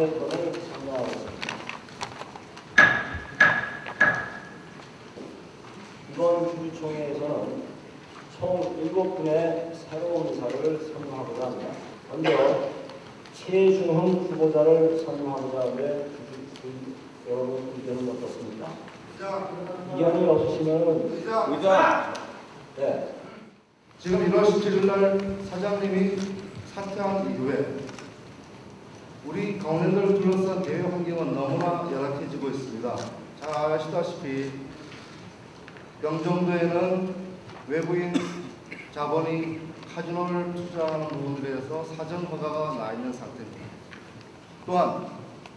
주총의 건을 선정하겠습니다. 이번 주총회에서는 총 7분의 새로운 의사를 선정하고자 합니다. 먼저 최준훈 후보자를 선정하고자 하는데 여러분 의견은 어떻습니까? 의견이 없으시면 의자. 네. 지금 1월 17일 날 사장님이 사퇴한 이후에 우리 강원랜드를 둘러싼 대외 환경은 너무나 열악해지고 있습니다. 잘 아시다시피 영종도에는 외부인 자본이 카지노를 투자하는 부분들에 대해서 사전 허가가 나 있는 상태입니다. 또한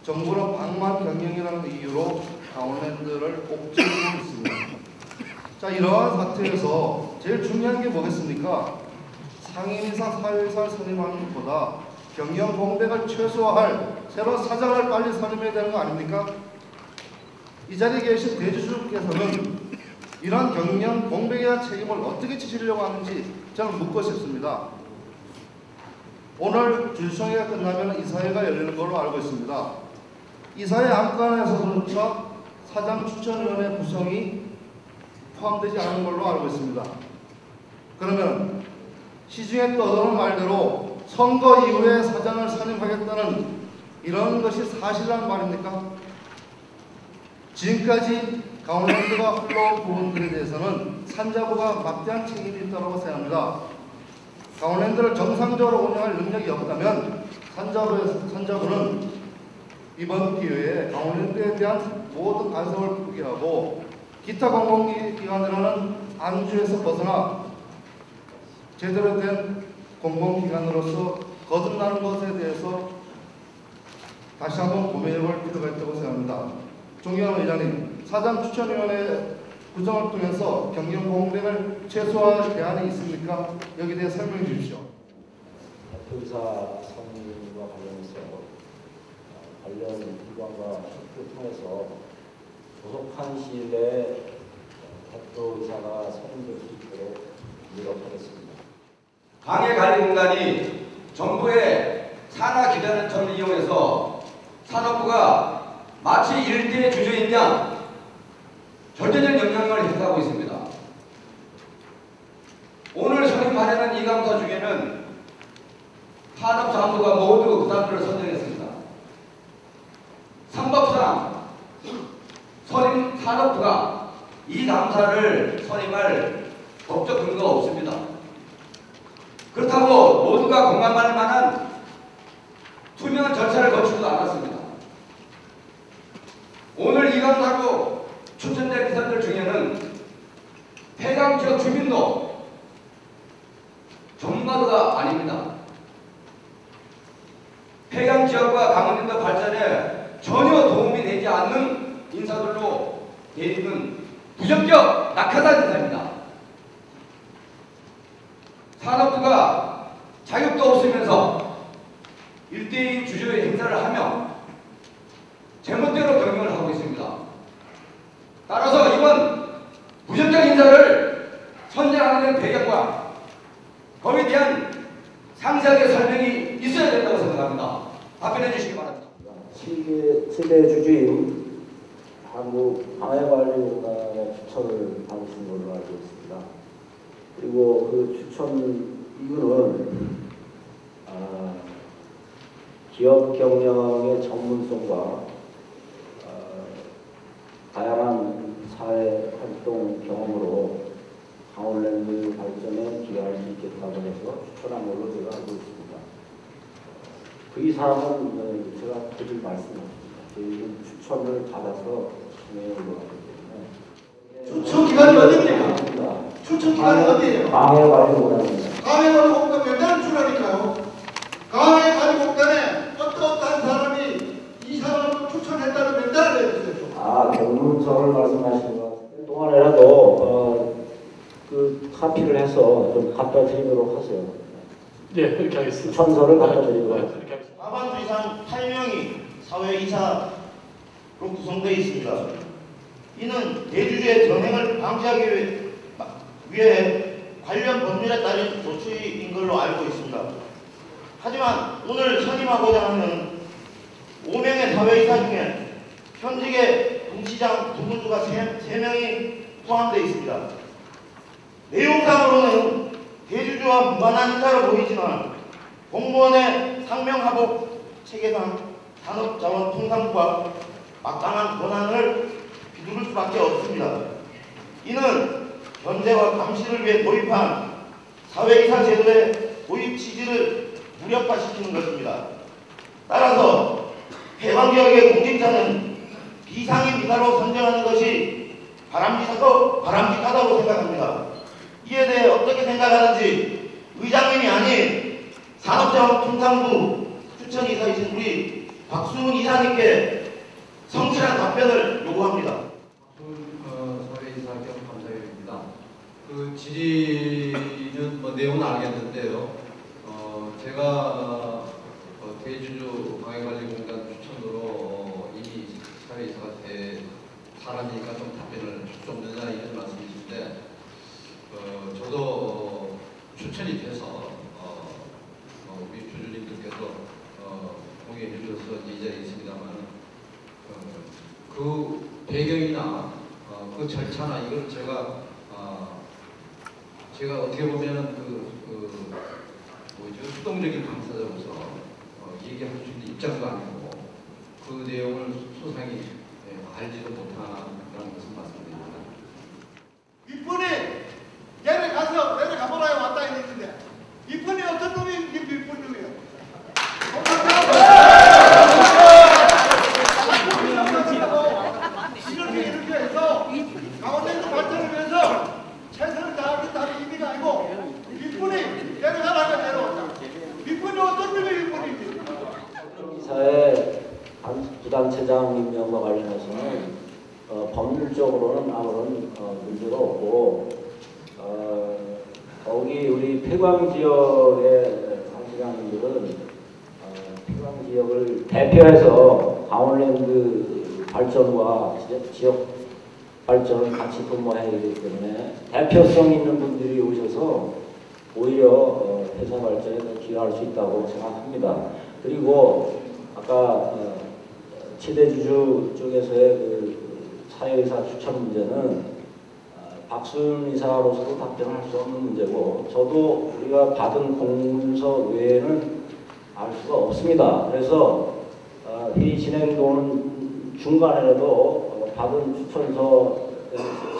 정부는 방만 경영이라는 이유로 강원랜드를 옥죄고 있습니다. 자, 이러한 사태에서 제일 중요한 게 뭐겠습니까? 상임이사, 사회이사를 선임하는 것보다 경영 공백을 최소화할 새로운 사장을 빨리 선임해야 되는 거 아닙니까? 이 자리에 계신 대주주께서는 이러한 경영 공백에 대한 책임을 어떻게 지시려고 하는지 저는 묻고 싶습니다. 오늘 주주총회가 끝나면 이사회가 열리는 걸로 알고 있습니다. 이사회 안건에서조차 사장 추천위원회 구성이 포함되지 않은 걸로 알고 있습니다. 그러면 시중에 떠도는 말대로 선거 이후에 사장을 선임하겠다는 이런 것이 사실이란 말입니까? 지금까지 강원랜드가 흘러온 부분들에 대해서는 산자부가 막대한 책임이 있다고 생각합니다. 강원랜드를 정상적으로 운영할 능력이 없다면 산자부는 이번 기회에 강원랜드에 대한 모든 간섭을 포기하고 기타 공공기관으로는 안주에서 벗어나 제대로 된 공공기관으로서 거듭나는 것에 대해서 다시 한번 고민해볼 필요가 있다고 생각합니다. 존경하는 의장님, 사장 추천위원회 구성을 통해서 경영 공백을 최소화할 대안이 있습니까? 여기에 대해 설명해 주십시오. 대표이사 선임과 관련해서 관련 기관과 협조를 통해서 조속한 시일 내에 대표이사가 선임될 수 있도록 노력하겠습니다. 방해관리공단이 정부의 산하기관처럼 이용해서 산업부가 마치 일대의 주주인 양 절대적 영향을 행사하고 있습니다. 오늘 선임하려는 이감사 중에는 산업사무소가 모두 그 사람들을 선정했습니다. 상법상 선임 산업부가 이 감사를 선임할 법적 근거가 없습니다. 그렇다고 모두가 공감할 만한 투명한 절차를 거치지도 않았습니다. 오늘 이 감사로 추천된 기사들 중에는 폐강 지역 주민도 전문가가 아닙니다. 폐강 지역과 강원랜드 발전에 전혀 도움이 되지 않는 인사들로 되어 있는 부적격 낙하산 인사입니다. 산업부가 자격도 없으면서 일대의 주주의 행사를 하며 제멋대로 경영을 하고 있습니다. 따라서 이번 부적격 인사를 선정하는 배경과 거기에 대한 상세하게 설명이 있어야 된다고 생각합니다. 답변해 주시기 바랍니다. 세대 주주인 한국방해관리공단의 추천을 받으신 걸로 알고 있습니다. 그리고 그 추천 이유는 기업 경영의 전문성과 다양한 사회 활동 경험으로 강원랜드 발전에 기여할 수 있겠다고 해서 추천한 걸로 제가 알고 있습니다. 그 이상은 제가 드릴 말씀이 없습니다. 저희는 추천을 받아서 진행을 하기 때문에. 추천 기간이 어디입니까? 추천 기간이 어디예요? 방해관리공단입니다. 방해관리공단 명단을 주라니까요. 방해관리공단에 어떠한 사람이 이 사람을 추천했다는 명단을 내주세요. 공문서를 말씀하시는 것 같은데 동안에라도 그 카피를 해서 좀 갖다 드리도록 하세요. 네, 그렇게 하겠습니다. 추천서를 갖다 드리도록 네, 그렇게 하겠습니다. 하반수 이상 8명이 사회이사로 구성되어 있습니다. 이는 대주주의 전횡을 방지하기 위해 관련 법률에 따른 조치인 걸로 알고 있습니다. 하지만 오늘 선임하고자 하는 5명의 사회이사 중에 현직의 동시장 부분주가 3명이 포함되어 있습니다. 내용상으로는 대주주와 무관한 인사로 보이지만 공무원의 상명하복 체계상 산업자원통상부와 막강한 권한을 비둘 수밖에 없습니다. 이는 견제와 감시를 위해 도입한 사회이사 제도의 도입 취지를 무력화시키는 것입니다. 따라서 해방지역의 공직자는 비상임 이사로 선정하는 것이 바람직하다고 생각합니다. 이에 대해 어떻게 생각하는지 의장님이 아닌 산업자원통상부 추천이사이신 우리 박수훈 이사님께 성실한 답변을 요구합니다. 사회이사 겸 감사위원입니다. 그 질의는 내용은 알겠는데요. 제가 대주주 방해관리공단 추천으로 이미 사회이사가 된 사람이니까 좀 답변을 줄 수 없느냐 이런 말씀이신데, 저도 추천이 돼서 우리 주주님들께서 동의해 주셔서 이 자리에 있습니다만, 그 배경이나 그 절차나 이걸 제가 어떻게 보면은 수동적인 당사자로서 얘기할 수 있는 입장도 아니고 그 내용을 소상히 알지도 못한다는 것을 말씀드립니다. 이분이 내려가보라요 왔다 했는데 이분이 어떤 놈이 이게 밀분놈이에요? 이렇게 해서 강원도에서 발전을 위해서 최선을 다하겠다는 의미가 아니고 이분이 내려가라고 내려왔다. 이분이 어떤 놈이 이분인지. 이사의 부단체장 임명과 관련해서는 법률적으로는 아무런 문제가 없고, 거기 우리 폐광 지역의 상시장님들은 폐광 지역을 대표해서 강원랜드 발전과 지역 발전을 같이 도모해야 되기 때문에 대표성 있는 분들이 오셔서 오히려 회사 발전에 더 기여할 수 있다고 생각합니다. 그리고 아까 최대주주 쪽에서의 그 사회이사 추천 문제는 박수훈 이사로서도 답변할 수 없는 문제고, 저도 우리가 받은 공문서 외에는 알 수가 없습니다. 그래서 회의 진행 도는 중간에라도 받은 추천서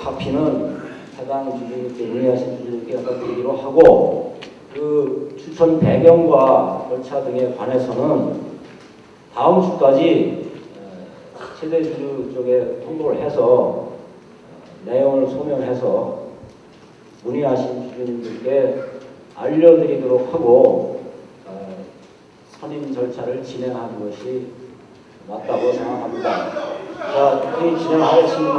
카피는 해당 주주님께 문의하신 주주님께 갖다 드리기로 하고, 그 추천 배경과 절차 등에 관해서는 다음 주까지 최대 주주 쪽에 통보를 해서 내용을 소명해서 문의하신 주주님들께 알려드리도록 하고 선임 절차를 진행하는 것이 맞다고 생각합니다. 자, 회의 진행하겠습니다.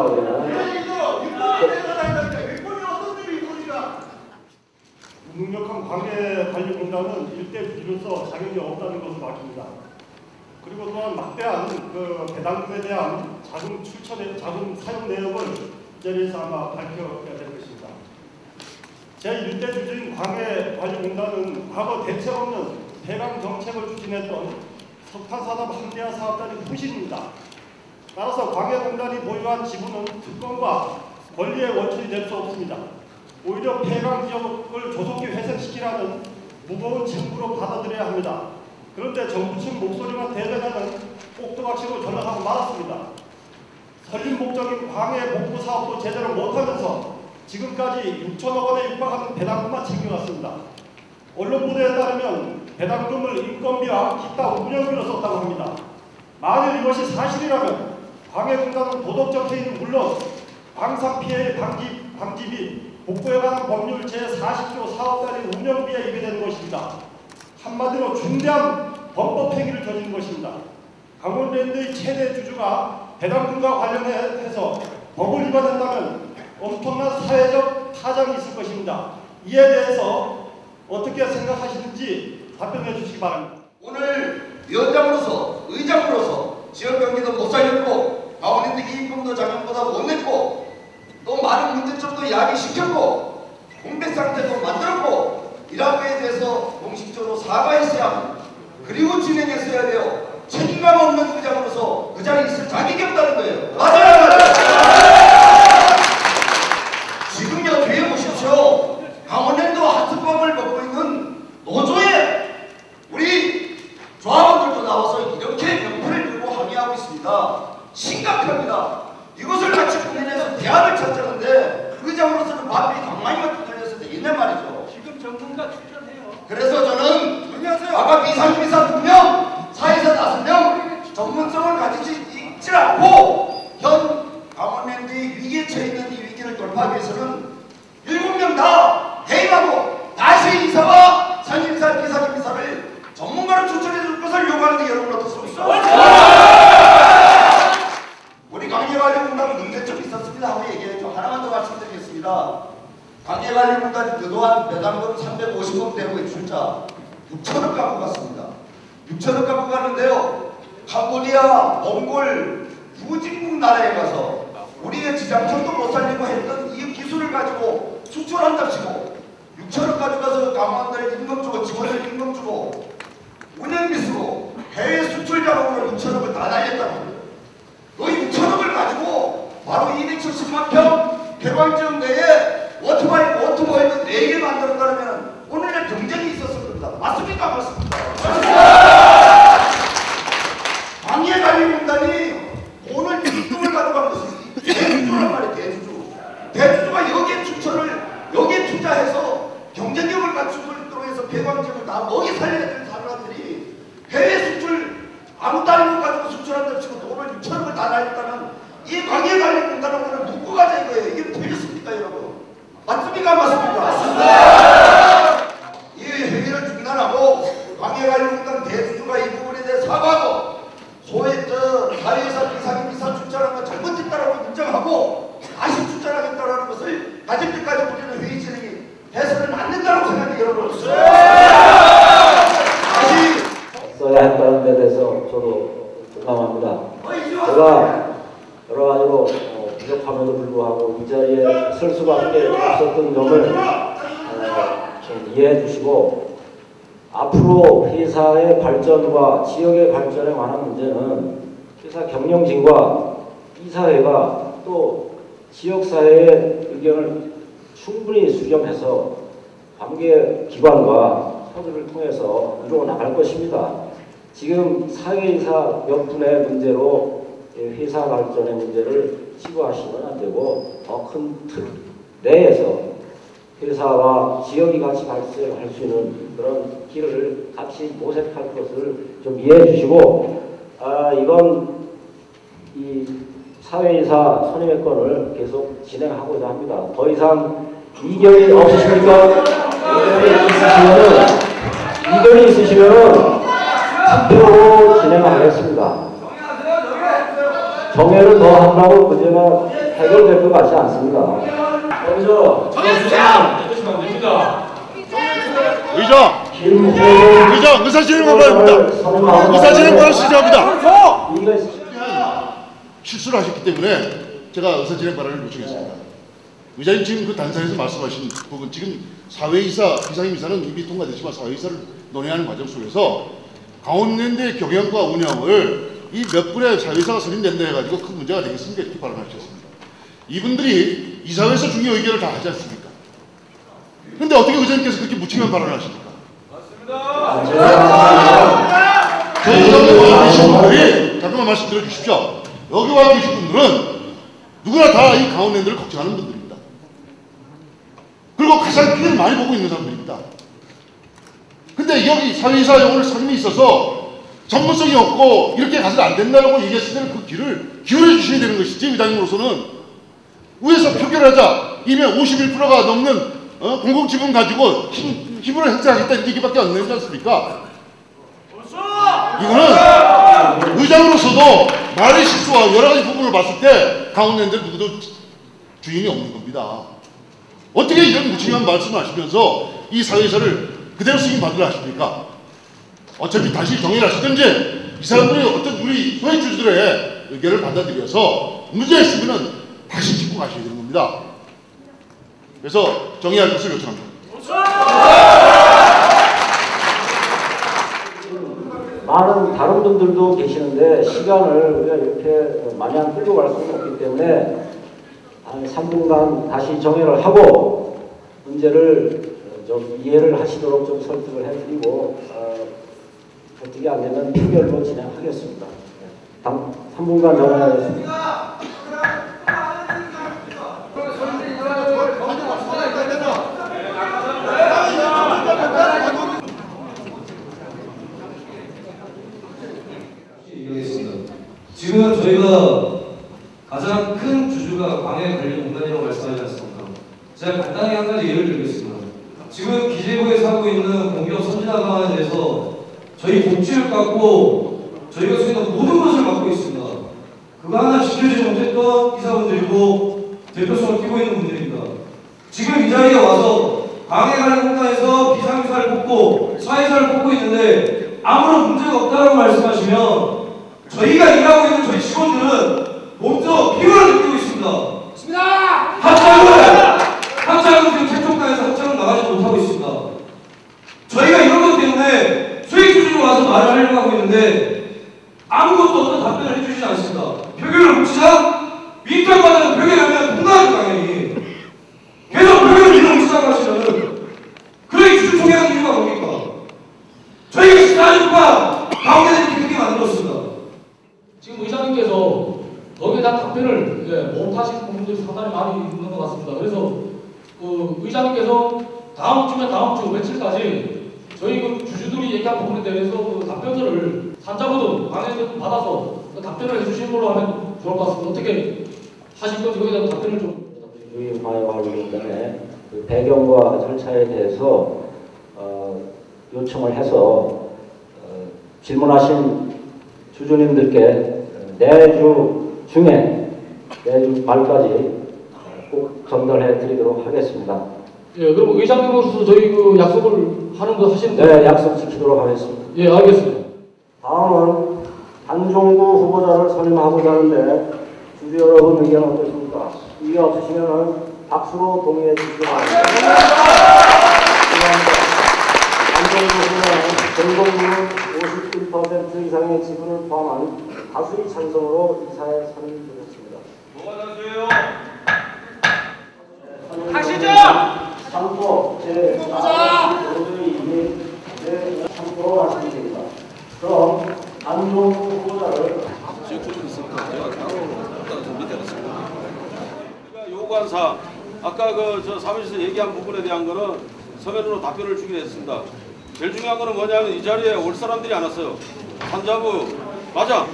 무능력한 관계관리공단은 일대 주주로서 자격이 없다는 것을 밝힙니다. 그리고 또한 막대한 배당금에 대한 자금 사용 내역을 이 자리에서 아마 밝혀야 될 것입니다. 제1대 주주인 관계관리공단은 과거 대책 없는 폐광 정책을 추진했던 석탄산업 한대화 사업단의 후신입니다. 따라서 관계공단이 보유한 지분은 특권과 권리의 원천이 될 수 없습니다. 오히려 폐광 지역을 조속히 회생시키라는 무거운 책무로 받아들여야 합니다. 그런데 정부 측 목소리가 대변하는 꼭두각시로 전락하고 말았습니다. 설립 목적인 광해 복구 사업도 제대로 못하면서 지금까지 6천억 원에 육박하는 배당금만 챙겨갔습니다. 언론 보도에 따르면 배당금을 인건비와 기타 운영비로 썼다고 합니다. 만일 이것이 사실이라면 광해공단은 도덕적 해이는 물론 광산피해 방지 및 복구에 관한 법률 제40조 사업단위 운영비에 입에되는 것입니다. 한마디로 중대한 범법행위를 저지른 것입니다. 강원랜드의 최대 주주가 배당금과 관련해서 법을 위반한다면 엄청난 사회적 타장이 있을 것입니다. 이에 대해서 어떻게 생각하시는지 답변해 주시기 바랍니다. 오늘 위원장으로서 의장으로서 지역 경기도 못 살렸고 강원랜드 이익금도 작년보다 못 냈고 또 많은 문제점도 야기시켰고 공백 상태도 만들었고 이런 거에 대해서 공식적으로 사과했어야 합니다. 그리고 진행했어야 돼요. 책임감 없는 의장으로서 그 자리에 있을 자격이 없다는 거예요. 맞아요. 지금요 뒤에 보십시오. 강원랜드 하트법을 먹고 있는 노조에 우리 조합원들도 나와서 이렇게 명패를 들고 항의하고 있습니다. 심각합니다. 이것을 같이 국민에서 대안을 찾자는데 의장으로서는 밥이 강만이만 뚫렸을 때 있는 말이죠. 지금 전문가 출전해요. 그래서 저는 아까 비상기사 2명, 사회자 5명 전문성을 가지지 있지 않고 현 강원랜드의 위기에 처해 있는 이 위기를 돌파하기 위해서는 7명 다 해임하고 다시 이사와 상임이사, 비상임이사를 전문가로 추천해 줄 것을 요구하는데 여러분 어떻습니까? 우리 관계관리공단은 문제점이 있었습니다 하고 얘기했죠. 하나만 더 말씀드리겠습니다. 관계관리공단이 그동안 배당금 350억 대고의 출자 6천억 갖고 갔습니다. 6천억 갖고 갔는데요. 캄보디아, 몽골, 후진국 나라에 가서 우리의 지장청도 못 살리고 했던 이 기술을 가지고 수출한답시고 6천억 가져가서 강원들 임금 주고 직원들 임금 주고 운영비 쓰고 해외 수출 자금으로 6천억을 다 날렸다고. 그 6천억을 가지고 바로 270만 평 개발지역 내에 워터보이드 4개 만들었다면 오늘날 경쟁이 있었을 겁니다. 맞습니까? 맞습니까? 관계관리공단이 오늘 입금을 가져간 것은 대주주란 말이에요. 대주주가 여기에 투자해서 경쟁력을 갖출 수 있도록 해서 개발지역을 다 먹이 살려야 될 사람들이 해외 수출 아무것도 아닌 것 가지고 수출한다고 치고 돈을 6천억을 다 날렸다면 이 관계관리공단은 오늘 묻고 가자 이거예요. 이게 되겠습니까 여러분? 맞습니까? 맞습니까? 맞습니다. 이 회의를 중단하고 관계관리공단 대주주가 이 부분에 대해 사과하고 소위 사회이사, 비상임이사 출전한 건 잘못했다라고 인정하고 다시 출전하겠다라는 것을 가질 때까지 우리는 회의 진행이 해서는 안 된다고 생각해 여러분. 다시 써야 했다는 데 대해서 저도 공감합니다. 제가 여러 가지로 부족함에도 불구하고 이 자리에 설 수밖에 없었던 점을 좀 이해해 주시고 앞으로 회사의 발전과 지역의 발전에 관한 문제는 회사 경영진과 이사회가 또 지역사회의 의견을 충분히 수렴해서 관계 기관과 협의를 통해서 이루어 나갈 것입니다. 지금 사회이사 몇 분의 문제로 회사 발전의 문제를 치부하시면 안 되고 더 큰 틀 내에서 회사와 지역이 같이 발전할 수 있는 그런 길을 같이 모색할 것을 좀 이해해 주시고 이건 이 사회이사 선임의 건을 계속 진행하고자 합니다. 더 이상 이견이 없으십니까? 이견이 있으시면은 투표로 진행하겠습니다. 정해를 더 한다고 문제가 해결될 것 같지 않습니다. 먼저 정해주세요! 안 됩니다. 의장, 의사진행 바랍니다. 의사진행 바로 시작합니다. 실수를 하셨기 때문에 제가 의사진행 발언을 요청했습니다. 의장님 지금 그 단상에서 말씀하신 부분 지금 사회이사, 비상임이사는 이미 통과됐지만 사회이사를 논의하는 과정 속에서 강원랜드의 경영과 운영을 이 몇 분의 사회이사가 선임된다 해가지고 큰 문제가 되겠습니까? 이렇게 발언하셨습니다. 이분들이 이사회에서 중요 의견을 다 하지 않습니까? 그런데 어떻게 의장님께서 그렇게 무책임한 발언을 하십니까? 저희 여기 와 계신 분들이 잠깐만 말씀 들어주십시오. 여기 와 계신 분들은 누구나 다 이 강원랜드를 걱정하는 분들입니다. 그리고 가장 피해를 많이 보고 있는 사람들입니다. 근데 여기 사회이사 오늘 선임이 있어서 전문성이 없고 이렇게 가서는 안 된다고 얘기했을 때는 그 귀를 기울여 주셔야 되는 것이지 의장님으로서는 위에서 표결하자 이미 51%가 넘는 공공지분 가지고 힘으로 행사하겠다 이런 얘기밖에 안 되지 않습니까? 이거는 의장으로서도 말의 실수와 여러 가지 부분을 봤을 때 강원랜드 누구도 주인이 없는 겁니다. 어떻게 이런 무책임한 말씀을 하시면서 이 사회이사를 그대로 승인받으려 하십니까? 어차피 다시 정의를 하시든지 이 사람들이 어떤 우리 소외주주들의 의견을 받아들여서 문제가 있으면 다시 짚고 가셔야 되는 겁니다. 그래서 정의할 것을 요청합니다. 많은 다른 분들도 계시는데 시간을 우리가 이렇게 마냥 끌고 갈 수는 없기 때문에 한 3분간 다시 정회를 하고 문제를 좀 이해를 하시도록 좀 설득을 해드리고 설득이 안 되면 표결로 진행하겠습니다. 3분간 정회하겠습니다. 지금 저희가 가장 큰 주주가 광해관리공단이라고 말씀하지 않습니까? 제가 간단히 한 가지 예를 들겠습니다. 지금 기재부에서 하고 있는 공기업 선진화 방안에 대해서 저희 복지를 갖고 저희가 수행한 모든 것을 맡고 있습니다. 그거 하나 지켜주지 못했던 이사분들이고 대표성을 띄고 있는 분들입니다. 지금 이 자리에 와서 광해관리공단에서 비상이사를 뽑고 사회사를 뽑고 있는데 아무런 문제가 없다고 말씀하시면 저희가 일하고 있는 저희 직원들은 먼저 피로를 느끼고 있습니다. 합작은 지금 최종단에서 합작은 나가지 못하고 있습니다. 저희가 이런 것 때문에 수익주주로 와서 말을 하려고 하고 있는데 아무것도 없는 답변을 해주시지 않습니다. 표결을 묻히자 민주당과는 표결하면 통과하죠 당연히. 계속 표결을 밀어붙이자고 하시면 그러니 주주총회하는 이유가 뭡니까? 저희가 14년간 가운데서 이렇게 만들었습니다. 지금 의장님께서 거기에 다 답변을 못하시는 부분들이 상당히 많이 있는 것 같습니다. 그래서 의장님께서 다음 주 며칠까지 저희 주주들이 얘기한 부분에 대해서 답변들을 산자부든 방해든 받아서 답변을 해주시는 걸로 하면 좋을 것 같습니다. 어떻게 하실 건지 거기다 답변을 좀. 우리 광해관리공단의 그 배경과 절차에 대해서 요청을 해서 질문하신 주주님들께 내주 말까지 꼭 전달해 드리도록 하겠습니다. 예, 그럼 의장님으로서 저희 약속을 하는 거 하시는데. 네, 약속 지키도록 하겠습니다. 예, 알겠습니다. 다음은 단종구 후보자를 선임하고자 하는데 주주 여러분 의견 어떠십니까? 의견 없으시면 박수로 동의해 주시기 바랍니다. 단종구 후보자는 전국민 51% 이상의 지분을 포함한 다수의 찬성으로 이사에 선임되었습니다. 가시죠! 참고 제4조의 3% 말씀드립니다. 그럼 단종구 후보자를 요구한 사항, 아까 저 사무실에서 얘기한 부분에 대한 거는 서면으로 답변을 주기로 했습니다. 제일 중요한 거는 뭐냐면 이 자리에 올 사람들이 안 왔어요. 산자부 맞아.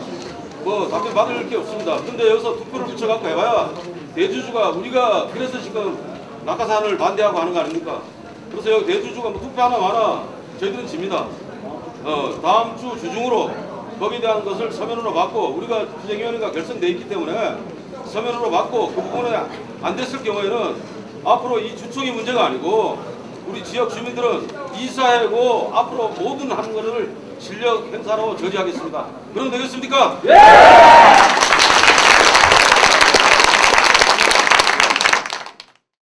뭐 답변 받을 게 없습니다. 근데 여기서 투표를 붙여갖고 해봐야 대주주가 우리가 그래서 지금 낙하산을 반대하고 하는 거 아닙니까? 그래서 여기 대주주가 뭐 투표 하나 마나 저희들은 집니다. 다음 주 주중으로 거기에 대한 것을 서면으로 받고 우리가 투쟁위원회가 결성돼 있기 때문에 서면으로 받고 그 부분에 안 됐을 경우에는 앞으로 이 주총이 문제가 아니고 우리 지역 주민들은 이사회고 앞으로 모든 하는 것을 실력 행사로 저지하겠습니다. 그럼 되겠습니까? 예!